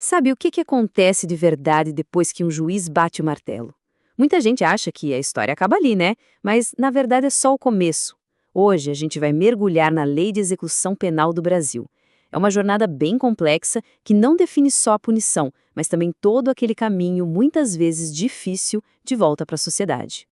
Sabe o que acontece de verdade depois que um juiz bate o martelo? Muita gente acha que a história acaba ali, né? Mas, na verdade, é só o começo. Hoje, a gente vai mergulhar na Lei de Execução Penal do Brasil. É uma jornada bem complexa que não define só a punição, mas também todo aquele caminho, muitas vezes difícil, de volta para a sociedade.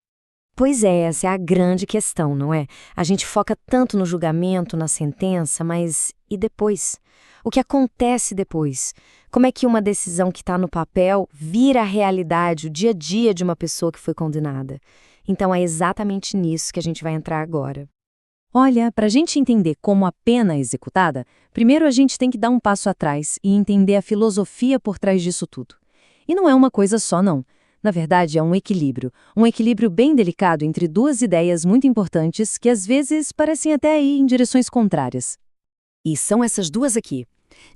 Pois é, essa é a grande questão, não é? A gente foca tanto no julgamento, na sentença, mas e depois? O que acontece depois? Como é que uma decisão que está no papel vira a realidade, o dia a dia de uma pessoa que foi condenada? Então é exatamente nisso que a gente vai entrar agora. Olha, para a gente entender como a pena é executada, primeiro a gente tem que dar um passo atrás e entender a filosofia por trás disso tudo. E não é uma coisa só, não. Na verdade, é um equilíbrio bem delicado entre duas ideias muito importantes que às vezes parecem até ir em direções contrárias. E são essas duas aqui.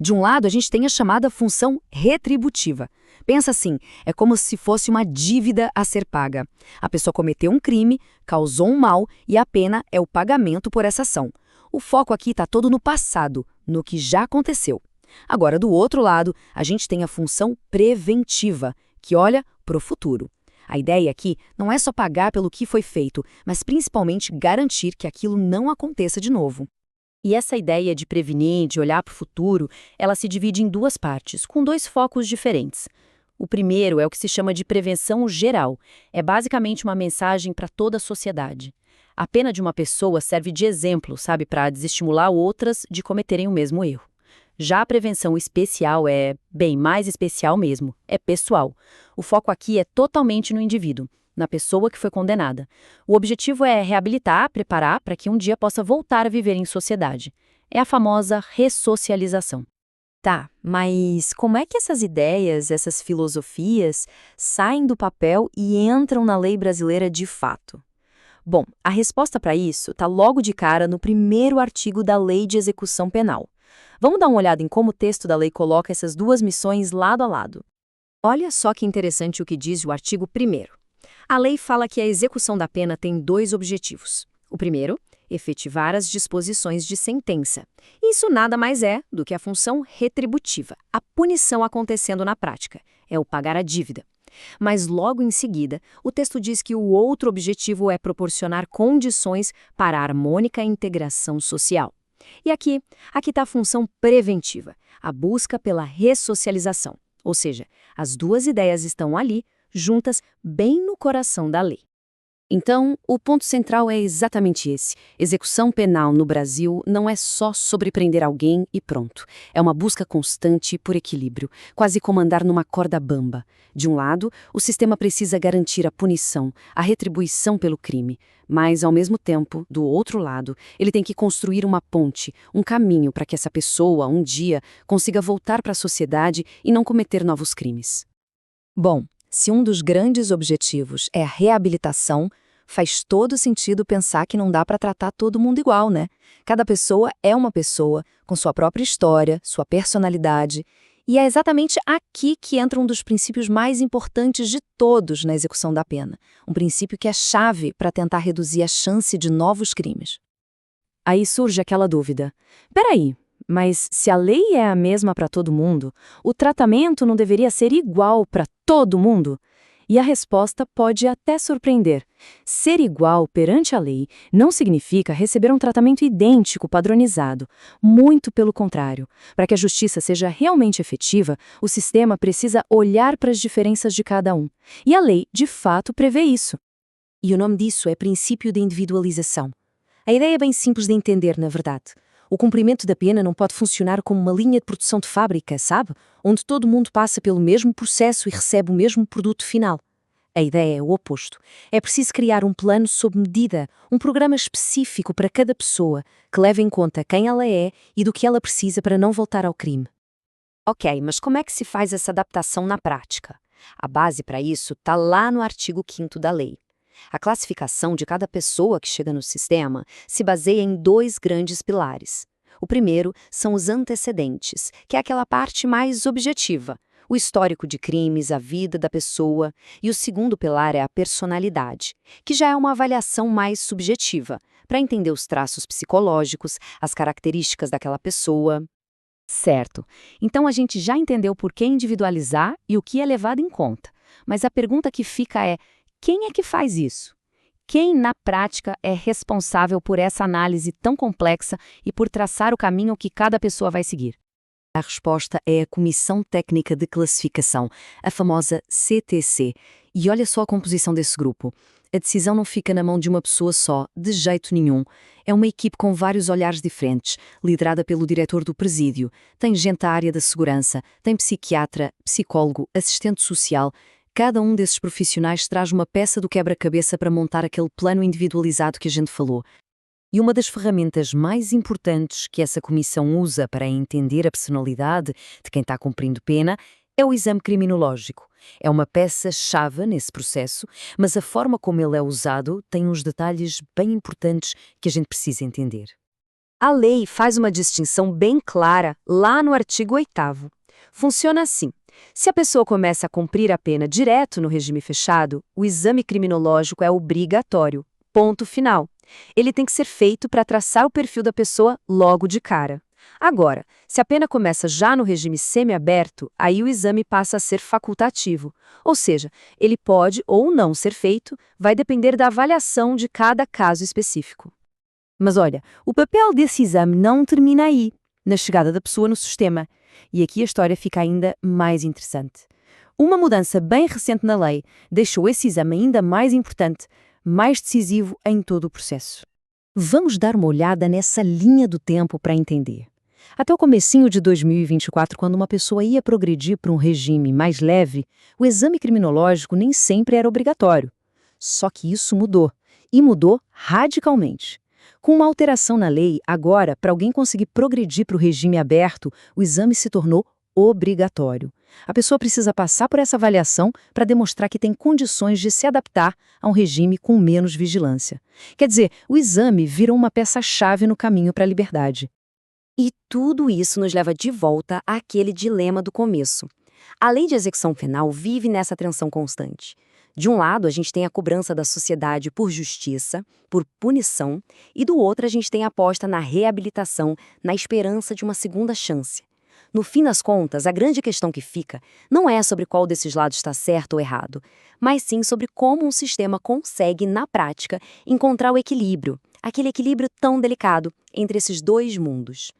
De um lado, a gente tem a chamada função retributiva. Pensa assim, é como se fosse uma dívida a ser paga. A pessoa cometeu um crime, causou um mal e a pena é o pagamento por essa ação. O foco aqui está todo no passado, no que já aconteceu. Agora, do outro lado, a gente tem a função preventiva, que olha para o futuro. A ideia aqui não é só pagar pelo que foi feito, mas principalmente garantir que aquilo não aconteça de novo. E essa ideia de prevenir, de olhar para o futuro, ela se divide em duas partes, com dois focos diferentes. O primeiro é o que se chama de prevenção geral. É basicamente uma mensagem para toda a sociedade. A pena de uma pessoa serve de exemplo, sabe, para desestimular outras de cometerem o mesmo erro. Já a prevenção especial é, bem, mais especial mesmo, é pessoal. O foco aqui é totalmente no indivíduo, na pessoa que foi condenada. O objetivo é reabilitar, preparar para que um dia possa voltar a viver em sociedade. É a famosa ressocialização. Tá, mas como é que essas ideias, essas filosofias, saem do papel e entram na lei brasileira de fato? Bom, a resposta para isso está logo de cara no primeiro artigo da Lei de Execução Penal. Vamos dar uma olhada em como o texto da lei coloca essas duas missões lado a lado. Olha só que interessante o que diz o artigo 1º. A lei fala que a execução da pena tem dois objetivos. O primeiro, efetivar as disposições de sentença. Isso nada mais é do que a função retributiva, a punição acontecendo na prática, é o pagar a dívida. Mas logo em seguida, o texto diz que o outro objetivo é proporcionar condições para a harmônica integração social. E aqui está a função preventiva, a busca pela ressocialização. Ou seja, as duas ideias estão ali, juntas, bem no coração da lei. Então, o ponto central é exatamente esse. Execução penal no Brasil não é só sobre prender alguém e pronto. É uma busca constante por equilíbrio, quase como andar numa corda bamba. De um lado, o sistema precisa garantir a punição, a retribuição pelo crime. Mas, ao mesmo tempo, do outro lado, ele tem que construir uma ponte, um caminho para que essa pessoa, um dia, consiga voltar para a sociedade e não cometer novos crimes. Bom, se um dos grandes objetivos é a reabilitação, faz todo sentido pensar que não dá para tratar todo mundo igual, né? Cada pessoa é uma pessoa, com sua própria história, sua personalidade. E é exatamente aqui que entra um dos princípios mais importantes de todos na execução da pena. Um princípio que é chave para tentar reduzir a chance de novos crimes. Aí surge aquela dúvida. Peraí, mas se a lei é a mesma para todo mundo, o tratamento não deveria ser igual para todo mundo? E a resposta pode até surpreender. Ser igual perante a lei não significa receber um tratamento idêntico, padronizado. Muito pelo contrário. Para que a justiça seja realmente efetiva, o sistema precisa olhar para as diferenças de cada um. E a lei, de fato, prevê isso. E o nome disso é princípio de individualização. A ideia é bem simples de entender, na verdade. O cumprimento da pena não pode funcionar como uma linha de produção de fábrica, sabe? Onde todo mundo passa pelo mesmo processo e recebe o mesmo produto final. A ideia é o oposto. É preciso criar um plano sob medida, um programa específico para cada pessoa, que leve em conta quem ela é e do que ela precisa para não voltar ao crime. Ok, mas como é que se faz essa adaptação na prática? A base para isso está lá no artigo 5º da lei. A classificação de cada pessoa que chega no sistema se baseia em dois grandes pilares. O primeiro são os antecedentes, que é aquela parte mais objetiva, o histórico de crimes, a vida da pessoa, e o segundo pilar é a personalidade, que já é uma avaliação mais subjetiva, para entender os traços psicológicos, as características daquela pessoa. Certo. Então a gente já entendeu por que individualizar e o que é levado em conta. Mas a pergunta que fica é: quem é que faz isso? Quem, na prática, é responsável por essa análise tão complexa e por traçar o caminho que cada pessoa vai seguir? A resposta é a Comissão Técnica de Classificação, a famosa CTC. E olha só a composição desse grupo. A decisão não fica na mão de uma pessoa só, de jeito nenhum. É uma equipe com vários olhares diferentes, liderada pelo diretor do presídio. Tem gente da área da segurança, tem psiquiatra, psicólogo, assistente social. Cada um desses profissionais traz uma peça do quebra-cabeça para montar aquele plano individualizado que a gente falou. E uma das ferramentas mais importantes que essa comissão usa para entender a personalidade de quem está cumprindo pena é o exame criminológico. É uma peça-chave nesse processo, mas a forma como ele é usado tem uns detalhes bem importantes que a gente precisa entender. A lei faz uma distinção bem clara lá no artigo 8º. Funciona assim: se a pessoa começa a cumprir a pena direto no regime fechado, o exame criminológico é obrigatório. Ponto final. Ele tem que ser feito para traçar o perfil da pessoa logo de cara. Agora, se a pena começa já no regime semiaberto, aí o exame passa a ser facultativo. Ou seja, ele pode ou não ser feito, vai depender da avaliação de cada caso específico. Mas olha, o papel desse exame não termina aí, na chegada da pessoa no sistema. E aqui a história fica ainda mais interessante. Uma mudança bem recente na lei deixou esse exame ainda mais importante, mais decisivo em todo o processo. Vamos dar uma olhada nessa linha do tempo para entender. Até o comecinho de 2024, quando uma pessoa ia progredir para um regime mais leve, o exame criminológico nem sempre era obrigatório. Só que isso mudou, e mudou radicalmente. Com uma alteração na lei, agora, para alguém conseguir progredir para o regime aberto, o exame se tornou obrigatório. A pessoa precisa passar por essa avaliação para demonstrar que tem condições de se adaptar a um regime com menos vigilância. Quer dizer, o exame virou uma peça-chave no caminho para a liberdade. E tudo isso nos leva de volta àquele dilema do começo. A lei de execução penal vive nessa tensão constante. De um lado, a gente tem a cobrança da sociedade por justiça, por punição, e do outro a gente tem a aposta na reabilitação, na esperança de uma segunda chance. No fim das contas, a grande questão que fica não é sobre qual desses lados está certo ou errado, mas sim sobre como um sistema consegue, na prática, encontrar o equilíbrio, aquele equilíbrio tão delicado entre esses dois mundos.